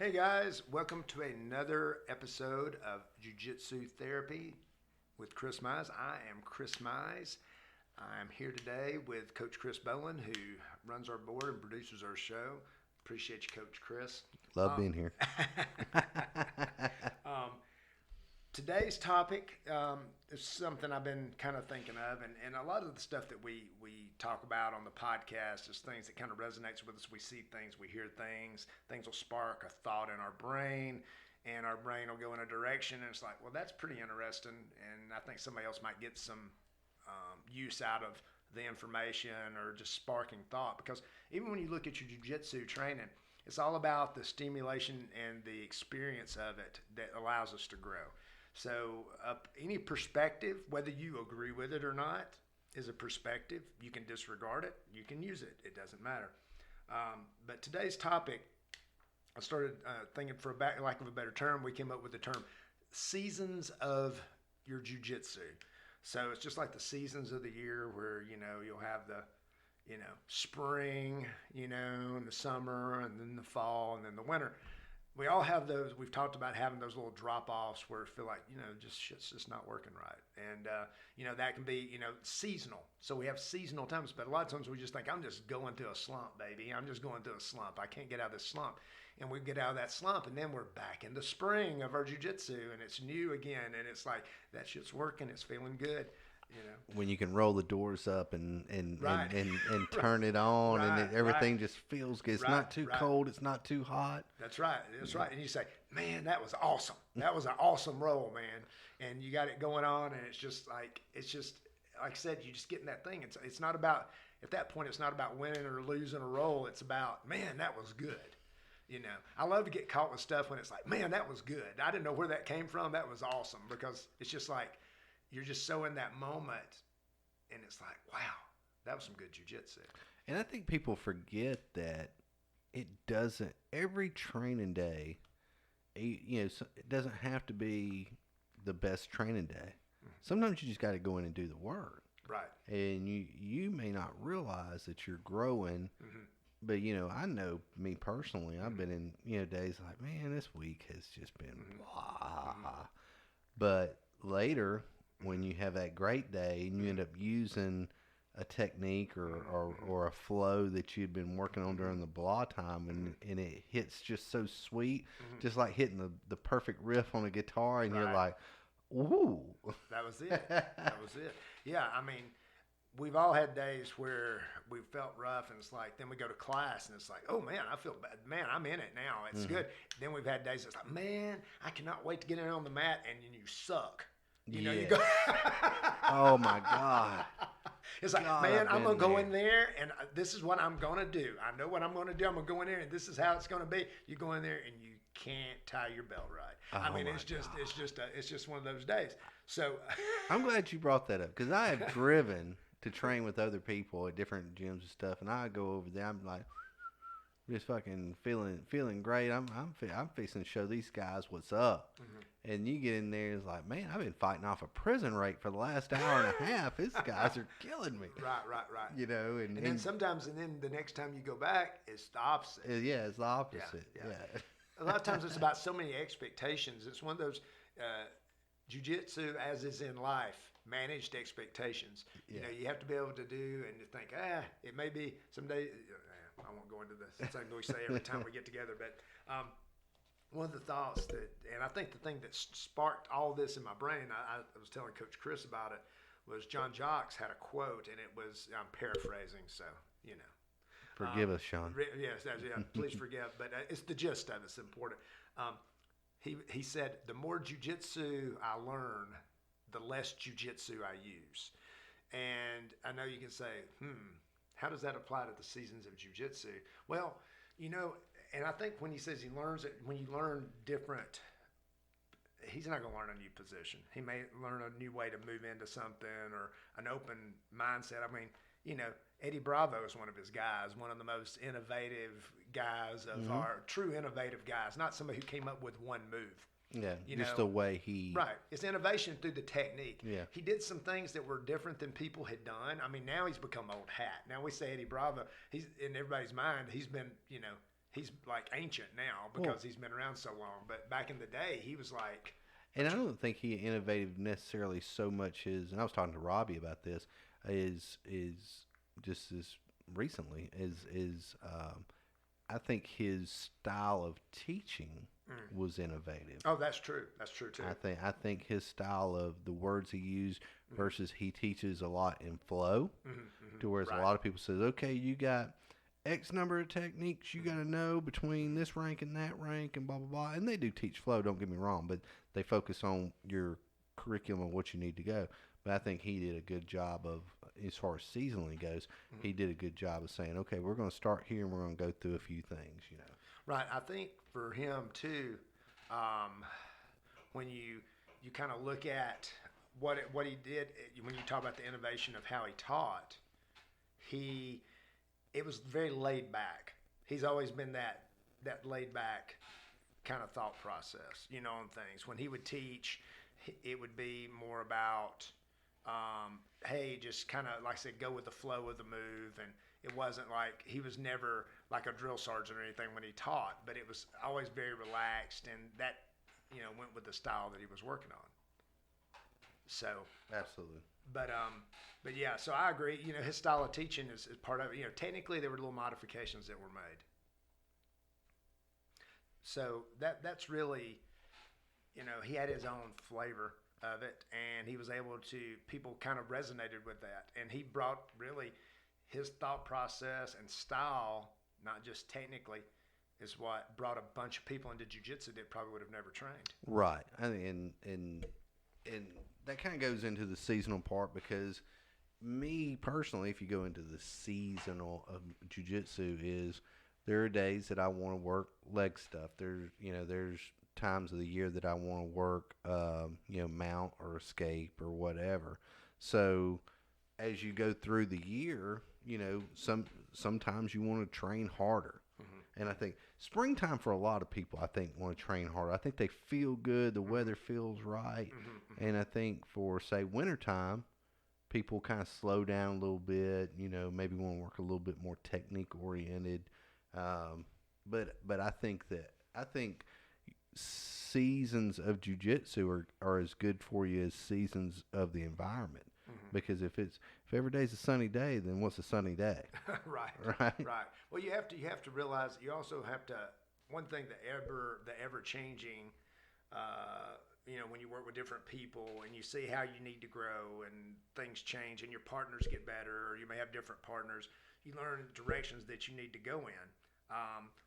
Hey guys, welcome to another episode of Jiu Jitsu Therapy with Chris Mize. I am Chris Mize. I'm here today with Coach Chris Bowen, who runs our board and produces our show. Appreciate you, Coach Chris. Love being here. Today's topic is something I've been kind of thinking of, and a lot of the stuff that we talk about on the podcast is things that kind of resonates with us. We see things, we hear things, things will spark a thought in our brain, and our brain will go in a direction, and it's like, well, that's pretty interesting, and I think somebody else might get some use out of the information or just sparking thought, because even when you look at your jiu-jitsu training, it's all about the stimulation and the experience of it that allows us to grow. So any perspective, whether you agree with it or not, is a perspective. You can disregard it. You can use it. It doesn't matter. But today's topic, I started thinking, for lack of a better term, we came up with the term seasons of your jiu-jitsu. So it's just like the seasons of the year where, you'll have the, spring, and the summer, and then the fall, and then the winter. We all have those. We've talked about having those little drop-offs where we feel like, just shit's just not working right. And, that can be, seasonal. So we have seasonal times, but a lot of times we just think, I'm just going through a slump, baby. I'm just going through a slump. I can't get out of this slump. And we get out of that slump, and then we're back in the spring of our jiu-jitsu, and it's new again. And it's like, that shit's working. It's feeling good. When you can roll the doors up and Right. turn it on, Right, and everything just feels good. It's not too cold. It's not too hot. That's right. That's right. And you say, man, that was awesome. That was an awesome roll, man. And you got it going on, and it's just like I said, you just get in that thing. It's not about, at that point, it's not about winning or losing a roll. It's about, man, that was good. I love to get caught with stuff when it's like, man, that was good. I didn't know where that came from. That was awesome, because it's just like, you're just so in that moment, and it's like, wow, that was some good jiu-jitsu. And I think people forget that it doesn't, every training day, it doesn't have to be the best training day. Mm-hmm. Sometimes you just got to go in and do the work. Right. And you may not realize that you're growing, mm-hmm. But, I know me personally, I've been in, days like, man, this week has just been blah. Mm-hmm. But later, when you have that great day and you end up using a technique or a flow that you'd been working on during the blah time, and it hits just so sweet, just like hitting the perfect riff on a guitar, and you're like, ooh. That was it. That was it. Yeah, I mean, we've all had days where we felt rough, and it's like, then we go to class, and it's like, oh, man, I feel bad. Man, I'm in it now. It's good. Then we've had days that's like, man, I cannot wait to get in on the mat, and then you suck. You go. Oh my God. It's like, man, I'm going to go in there, and this is what I'm going to do. I know what I'm going to do. I'm going to go in there, and this is how it's going to be. You go in there, and you can't tie your belt right. I mean, it's just one of those days. So I'm glad you brought that up, because I have driven to train with other people at different gyms and stuff, and I go over there, I'm like, just fucking feeling great. I'm fixing to show these guys what's up. Mm-hmm. And you get in there, it's like, man, I've been fighting off a prison rate for the last hour and a half. These guys are killing me. Right. And then sometimes, and then the next time you go back, it's the opposite. Yeah, it's the opposite. Yeah. A lot of times it's about so many expectations. It's one of those jiu-jitsu, as is in life, managed expectations. Yeah. You have to be able to do and to think, it may be someday. I won't go into this. It's something we say every time we get together, but one of the thoughts and I think the thing that sparked all this in my brain, I was telling Coach Chris about it, was John Jocks had a quote, and it was, I'm paraphrasing, so, Forgive us, Sean. Yes, please forgive, but it's the gist of it's important. He said, the more jiu-jitsu I learn, the less jiu-jitsu I use. And I know you can say, how does that apply to the seasons of jiu-jitsu? Well, and I think when he says he learns it, when you learn different, he's not going to learn a new position. He may learn a new way to move into something, or an open mindset. I mean, Eddie Bravo is one of his guys, one of the most innovative guys of our true innovative guys, not somebody who came up with one move. Yeah, just the way he... Right. It's innovation through the technique. Yeah. He did some things that were different than people had done. I mean, now he's become old hat. Now we say Eddie Bravo. He's, in everybody's mind, he's been, he's like ancient now because he's been around so long. But back in the day, he was like, and I don't think he innovated necessarily so much as, and I was talking to Robbie about this, is just as recently is I think his style of teaching was innovative. oh, that's true. That's true too. I think his style of the words he used versus he teaches a lot in flow, to whereas a lot of people says, okay, you got X number of techniques you got to know between this rank and that rank and blah blah blah, and they do teach flow. Don't get me wrong, but they focus on your curriculum, what you need to go. But I think he did a good job of, as far as seasonally goes, he did a good job of saying, okay, we're going to start here and we're going to go through a few things, you know. Right. I think for him too, when you kind of look at what he did, when you talk about the innovation of how he taught, it was very laid back. He's always been that laid back kind of thought process, you know, on things. When he would teach, it would be more about, hey, just kind of, like I said, go with the flow of the move. And it wasn't like, he was never like a drill sergeant or anything when he taught, but it was always very relaxed, and that, you know, went with the style that he was working on. So absolutely. But yeah, so I agree. You know, his style of teaching is part of it. You know, technically there were little modifications that were made. So that's really, you know, he had his own flavor of it, and he was able to, people kind of resonated with that, and he brought really his thought process and style, not just technically, is what brought a bunch of people into jiu-jitsu that probably would have never trained. Right. And that kind of goes into the seasonal part, because me personally, if you go into the seasonal of jiu-jitsu, is there are days that I want to work leg stuff. There's times of the year that I want to work, mount or escape or whatever. So as you go through the year, you know, sometimes you want to train harder. And I think springtime for a lot of people, I think, want to train harder. I think they feel good. The weather feels right. And I think for, say, wintertime, people kind of slow down a little bit, you know, maybe want to work a little bit more technique-oriented. But I think seasons of jiu-jitsu are as good for you as seasons of the environment. Because if every day's a sunny day, then what's a sunny day? Right. Well, you have to realize that you also have to, one thing, the ever changing, you know, when you work with different people and you see how you need to grow and things change and your partners get better, or you may have different partners, you learn directions that you need to go in.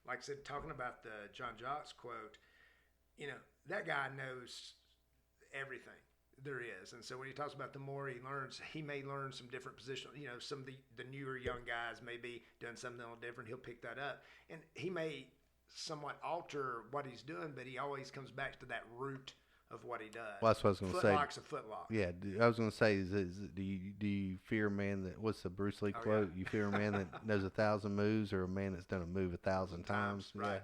Like I said, talking about the John Jocks quote, you know, that guy knows everything there is. And so when he talks about the more he learns, he may learn some different positions. You know, some of the newer young guys may be doing something a little different. He'll pick that up. And he may somewhat alter what he's doing, but he always comes back to that root of what he does. Well, that's what I was going to say. Footlock's a footlock. Yeah, I was going to say, do you fear a man that, what's the Bruce Lee quote? Yeah. You fear a man that knows 1,000 moves, or a man that's done a move 1,000 times? Right.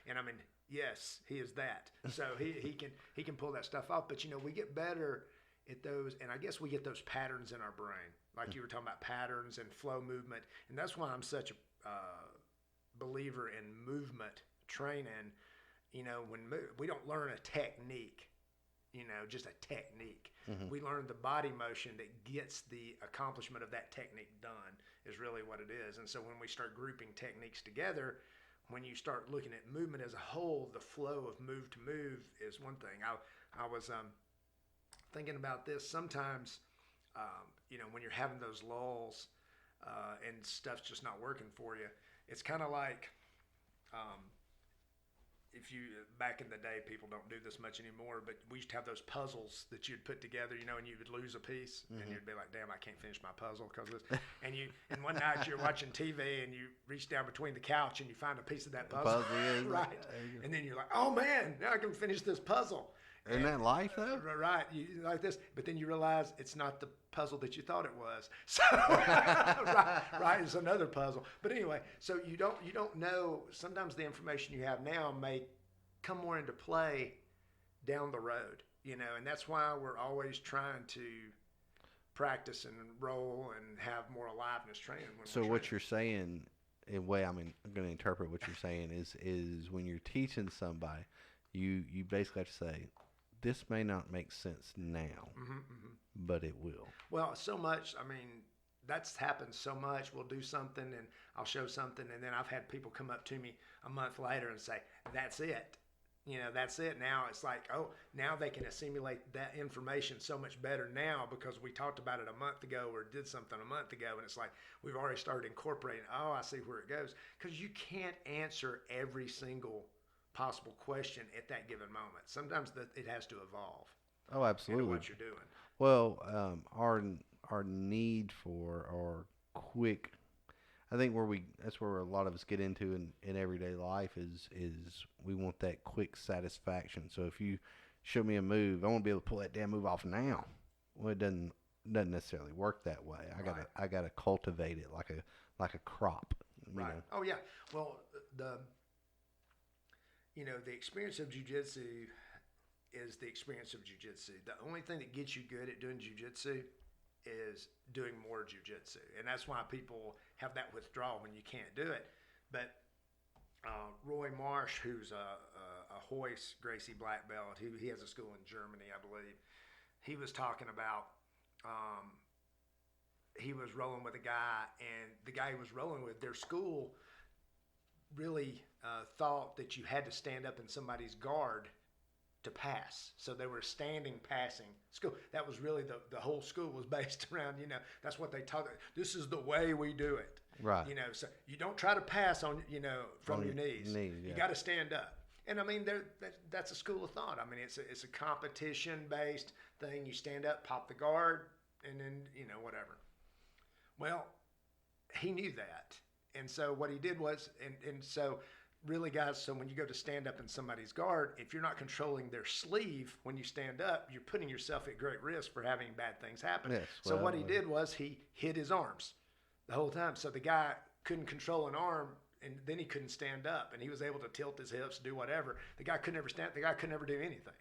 And I mean, yes, he is that. So he can pull that stuff off. But you know, we get better at those, and I guess we get those patterns in our brain, like you were talking about patterns and flow movement, and that's why I'm such a believer in movement training. You know, when we don't learn a technique, you know, just a technique. We learn the body motion that gets the accomplishment of that technique done is really what it is. And so when we start grouping techniques together, when you start looking at movement as a whole, the flow of move to move is one thing. I was thinking about this sometimes, you know, when you're having those lulls and stuff's just not working for you, it's kind of like, if you, back in the day, people don't do this much anymore, but we used to have those puzzles that you'd put together, you know, and you would lose a piece, and you'd be like, damn, I can't finish my puzzle because of this. And one night you're watching TV and you reach down between the couch and you find a piece of that puzzle. Right. And then you're like, oh man, now I can finish this puzzle. Isn't that life, though? Right. You like this, but then you realize it's not the puzzle that you thought it was. So, right, it's another puzzle. But anyway, so you don't know. Sometimes the information you have now may come more into play down the road, you know, and that's why we're always trying to practice and roll and have more aliveness training. So what you're saying, the way I'm going to interpret what you're saying is when you're teaching somebody, you basically have to say, this may not make sense now, but it will. Well, so much. I mean, that's happened so much. We'll do something, and I'll show something, and then I've had people come up to me a month later and say, "That's it." That's it. Now it's like, oh, now they can assimilate that information so much better now because we talked about it a month ago or did something a month ago. And it's like, we've already started incorporating, oh, I see where it goes. Because you can't answer every single possible question at that given moment. Sometimes it has to evolve. Oh, absolutely. What you're doing. Well, our need for our quick, I think that's where a lot of us get into in everyday life is we want that quick satisfaction. So if you show me a move, I want to be able to pull that damn move off now. Well, it doesn't necessarily work that way. I gotta cultivate it like a crop. Right. Know? Oh yeah. Well, the experience of jiu-jitsu is the experience of jiu-jitsu. The only thing that gets you good at doing jiu-jitsu is doing more jiu-jitsu, and that's why people have that withdrawal when you can't do it. But Roy Marsh, who's a Hoist Gracie black belt, he has a school in Germany, I believe. He was talking about he was rolling with a guy, and the guy he was rolling with, their school really thought that you had to stand up in somebody's guard to pass. So they were standing passing school. That was really the whole school was based around, that's what they taught. This is the way we do it. Right. So you don't try to pass on, from your knees. Yeah. You got to stand up. And I mean, that's a school of thought. I mean, it's a competition-based thing. You stand up, pop the guard, and then, whatever. Well, he knew that. And so what he did was, and so really, guys, so when you go to stand up in somebody's guard, if you're not controlling their sleeve when you stand up, you're putting yourself at great risk for having bad things happen. Yes, so what he did was he hid his arms the whole time. So the guy couldn't control an arm, and then he couldn't stand up, and he was able to tilt his hips, do whatever. The guy could never stand. The guy could never do anything.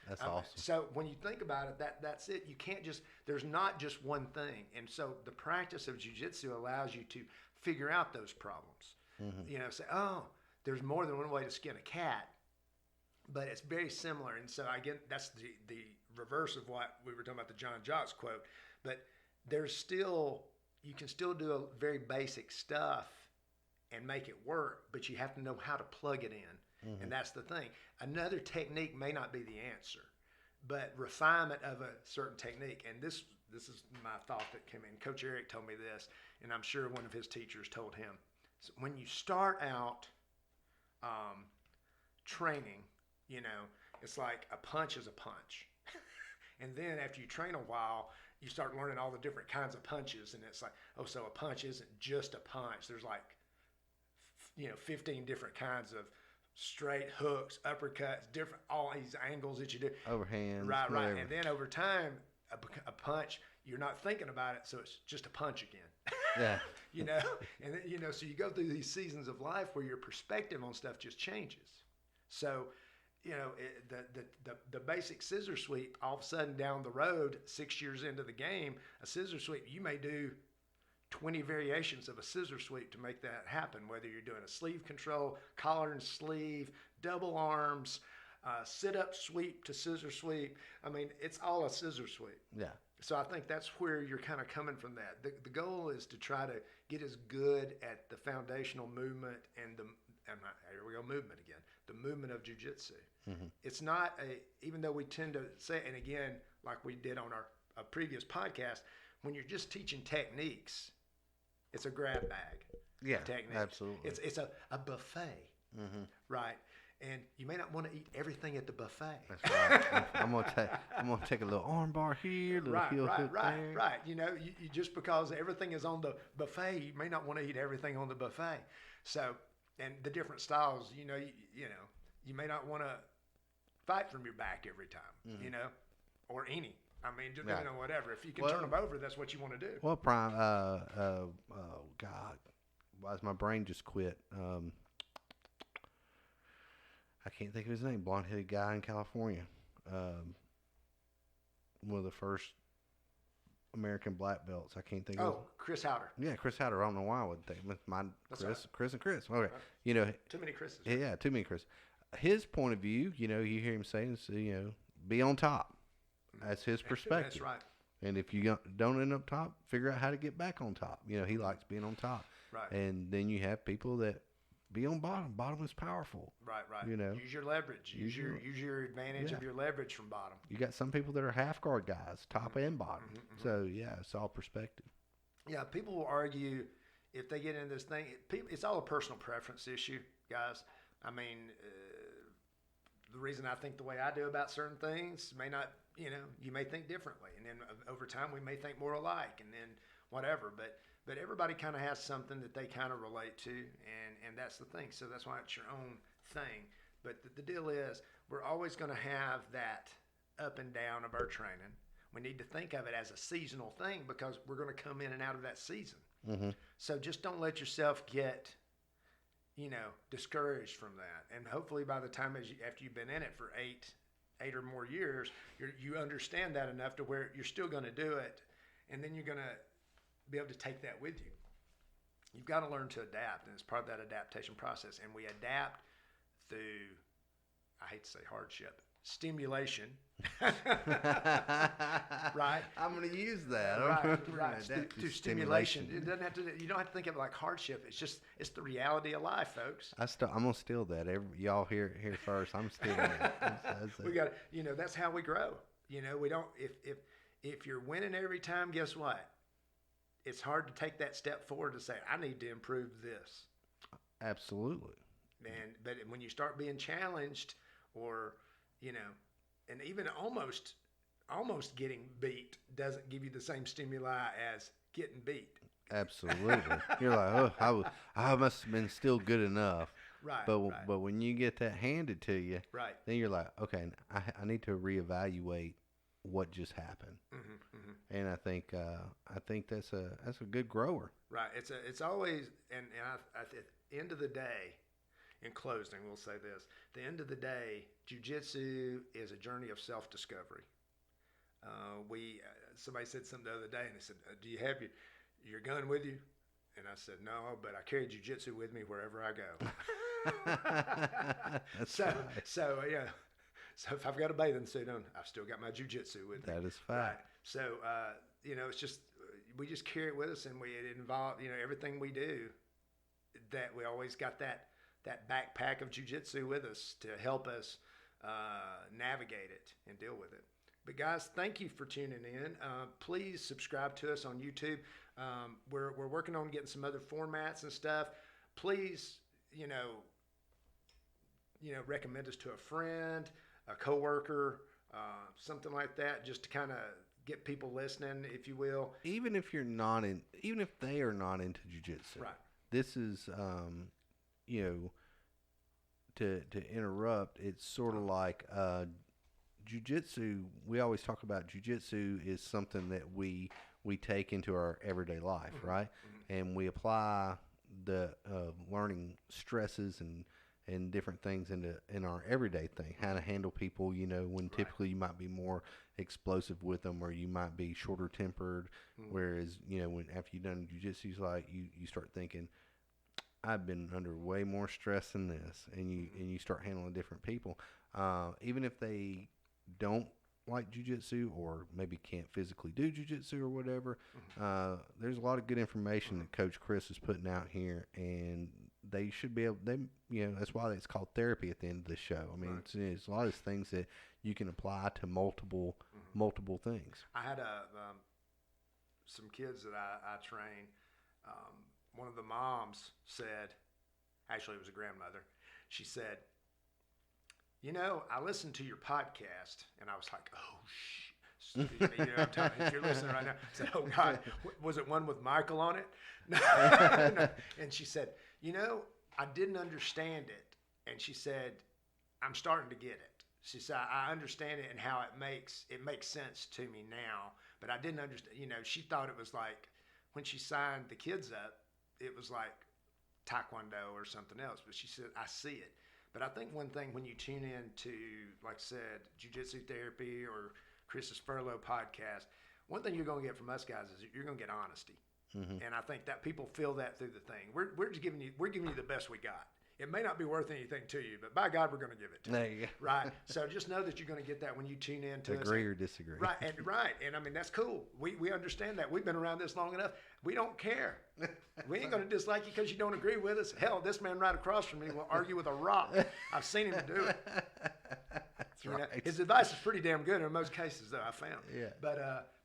That's awesome. So when you think about it, that's it. You can't there's not just one thing. And so the practice of jiu-jitsu allows you to figure out those problems. Say, oh, there's more than one way to skin a cat, but it's very similar. And so that's the reverse of what we were talking about, the John Jocks quote. But you can still do a very basic stuff and make it work, but you have to know how to plug it in. And that's the thing. Another technique may not be the answer, but refinement of a certain technique. And this is my thought that came in. Coach Eric told me this, and I'm sure one of his teachers told him. So when you start out training, it's like a punch is a punch. And then after you train a while, you start learning all the different kinds of punches. And it's like, oh, so a punch isn't just a punch. There's 15 different kinds of straight hooks, uppercuts, different, all these angles that you do. Overhands. Right. Whatever. And then over time, a punch, you're not thinking about it, so it's just a punch again. Yeah. And then, so you go through these seasons of life where your perspective on stuff just changes. So, the basic scissor sweep, all of a sudden down the road, 6 years into the game, a scissor sweep, you may do 20 variations of a scissor sweep to make that happen, whether you're doing a sleeve control, collar and sleeve, double arms, sit-up sweep to scissor sweep. I mean, it's all a scissor sweep. Yeah. So I think that's where you're kind of coming from that. The goal is to try to get as good at the foundational movement and here we go, movement again, the movement of jiu-jitsu. It's not even though we tend to say, and again, like we did on our previous podcast, when you're just teaching techniques, it's a grab bag. Yeah, techniques. Absolutely. It's a buffet, right? And you may not want to eat everything at the buffet. That's right. I'm gonna take a little arm bar here, a little heel hook there. Right. You just because everything is on the buffet, you may not want to eat everything on the buffet. So, and the different styles, you may not want to fight from your back every time, or any. I mean, just whatever. If you can turn them over, that's what you want to do. Well, Prime. Oh God, why is my brain just quit? I can't think of his name. Blonde-headed guy in California. One of the first American black belts. I can't think of. Oh, Chris Howder. Yeah, Chris Howder. I don't know why I would think. Mine, That's Chris, right. Chris, and Chris. Okay, Right. you know, Too many Chris's. Right? yeah, too many Chris. His point of view, you hear him saying, so, be on top. That's his perspective. That's right. And if you don't end up top, figure out how to get back on top. He likes being on top. Right. And then you have people that be on bottom. Bottom is powerful. Right. Use your leverage. Use your advantage of your leverage from bottom. You got some people that are half guard guys, top and bottom. So yeah, it's all perspective. Yeah, people will argue if they get into this thing. It's all a personal preference issue, guys. I mean, the reason I think the way I do about certain things may not, you may think differently, and then over time we may think more alike, and then whatever. But everybody kind of has something that they kind of relate to, and that's the thing. So that's why it's your own thing. But the deal is, we're always going to have that up and down of our training. We need to think of it as a seasonal thing because we're going to come in and out of that season. So just don't let yourself get, discouraged from that. And hopefully by the time after you've been in it for eight or more years, you understand that enough to where you're still going to do it, and then you're going to be able to take that with you. You've got to learn to adapt, and it's part of that adaptation process. And we adapt through, I hate to say hardship, stimulation. Right? I'm going to use that. Right. Through stimulation. It doesn't have to. You don't have to think of it like hardship. It's the reality of life, folks. I'm going to steal that. Y'all hear first. I'm stealing it. We got. That's how we grow. We don't. If you're winning every time, guess what? It's hard to take that step forward to say, I need to improve this. Absolutely. But when you start being challenged, or and even almost getting beat doesn't give you the same stimuli as getting beat. Absolutely. You're like, I must have been still good enough. Right. But when you get that handed to you, right, then you're like, okay, I need to reevaluate what just happened. And I think that's a good grower. Right. It's always and at the end of the day, in closing, we'll say this: at the end of the day, jiu-jitsu is a journey of self-discovery. Somebody said something the other day, and they said, "Do you have your gun with you?" And I said, "No, but I carry jiu-jitsu with me wherever I go." So yeah. So if I've got a bathing suit on, I've still got my jiu-jitsu with me. That is fact. Right. So, it's just, we just carry it with us, and it involves, everything we do, that we always got that backpack of jiu-jitsu with us to help us navigate it and deal with it. But guys, thank you for tuning in. Please subscribe to us on YouTube. We're working on getting some other formats and stuff. Please, recommend us to a friend, a coworker, something like that, just to kind of get people listening, if you will. Even if they are not into jiu-jitsu, right? This is, to interrupt. It's sort of like jiu-jitsu. We always talk about jiu-jitsu is something that we take into our everyday life, right? And we apply the learning stresses and different things in our everyday thing, how to handle people, when typically you might be more explosive with them, or you might be shorter tempered, whereas, when after you've done jiu-jitsu, you start thinking, I've been under way more stress than this, and you start handling different people, even if they don't like jiu-jitsu or maybe can't physically do jiu-jitsu or whatever. There's a lot of good information that Coach Chris is putting out here, and they should be able. That's why it's called therapy at the end of the show. I mean, it's a lot of things that you can apply to multiple things. I had some kids that I train. One of the moms said, actually it was a grandmother. She said, I listened to your podcast, and I was like, oh shit. I'm telling you, if you're listening right now, I said, oh God, was it one with Michael on it? No. And she said, I didn't understand it. And she said, I'm starting to get it. She said, I understand it and how it makes sense to me now, but I didn't understand, she thought it was like, when she signed the kids up, it was like Taekwondo or something else, but she said, I see it. But I think one thing when you tune in to, like I said, Jiu-Jitsu Therapy or Chris's Furlough podcast, one thing you're going to get from us guys is you're going to get honesty. Mm-hmm. And I think that people feel that through the thing. We're just giving you the best we got. It may not be worth anything to you, but by God, we're going to give it to There you. you go. Right? So just know that you're going to get that when you tune in to us. Agree or disagree. Right. And I mean, that's cool. We understand that. We've been around this long enough. We don't care. We ain't going to dislike you because you don't agree with us. Hell, this man right across from me will argue with a rock. I've seen him do it. That's right. His advice is pretty damn good in most cases, though, I found. Yeah. But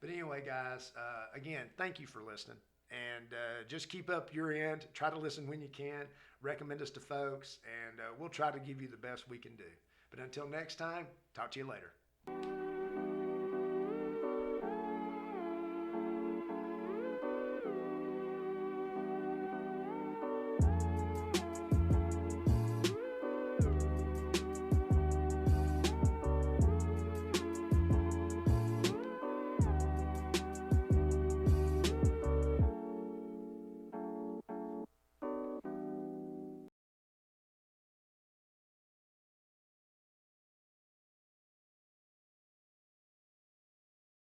anyway, guys, again, thank you for listening. And just keep up your end. Try to listen when you can. Recommend us to folks. And we'll try to give you the best we can do. But until next time, talk to you later.